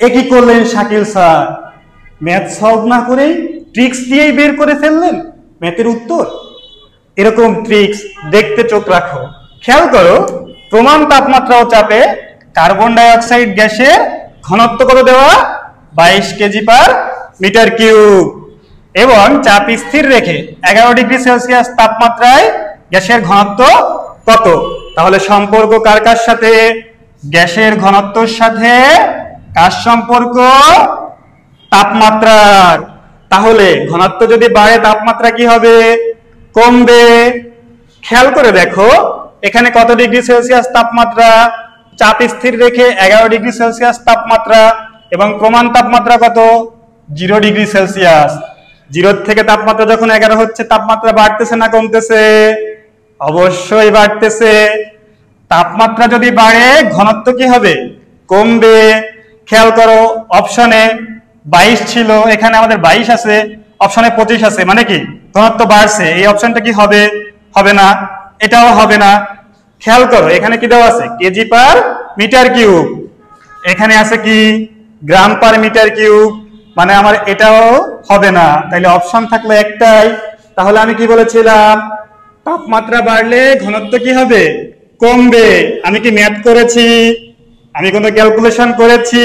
এ কি করলেন Shakil sir? Math solve না করেই ট্রিক্স দিয়েই বের করে ফেললেন ম্যাথের উত্তর। এরকম ট্রিক্স দেখতে চোখ রাখো। খেয়াল করো, প্রমাণ তাপমাত্রা ও চাপে কার্বন ডাই অক্সাইড গ্যাসের ঘনত্ব কত দেওয়া? 22 কেজি পার মিটার কিউব। এবং চাপ স্থির রেখে 11 ডিগ্রি সেলসিয়াস তাপমাত্রায় গ্যাসের ঘনত্ব কত? তাহলে সম্পর্ক কার কার সাথে? গ্যাসের ঘনত্বর সাথে কার সম্পর্ক? তাপমাত্রার। তাহলে ঘনত্ব যদি বাড়ে তাপমাত্রা কি হবে? কমবে। খেয়াল করে দেখো, এখানে কত ডিগ্রি সেলসিয়াস তাপমাত্রা? চাপ স্থির রেখে 11 ডিগ্রি সেলসিয়াস তাপমাত্রা। এবং প্রমাণ তাপমাত্রা কত? 0 ডিগ্রি সেলসিয়াস। 0 থেকে তাপমাত্রা যখন 11 হচ্ছে, তাপমাত্রা বাড়তেছে না কমতেছে? অবশ্যই বাড়তেছে। তাপমাত্রা যদি বাড়ে ঘনত্ব কি হবে? কমবে। খেয়াল করো, অপশনে 22 ছিল, এখানে আমাদের 22 আছে, অপশনে 25 আছে, মানে কি ঘনত্ব বাড়ছে। এই অপশনটা কি হবে? হবে না। এটাও হবে না। খেয়াল করো, এখানে কি দেওয়া আছে? KG per meter cube. এখানে আছে কি? Gram per meter cube. মানে আমার এটাও হবে না। তাইলে অপশন থাকলো একটাই। তাহলে আমি কি বলেছিলাম? তাপমাত্রা বাড়লে ঘনত্ব কি হবে? কমবে। আমি কি ম্যাথ করেছি? আমি কোনো ক্যালকুলেশন করেছি?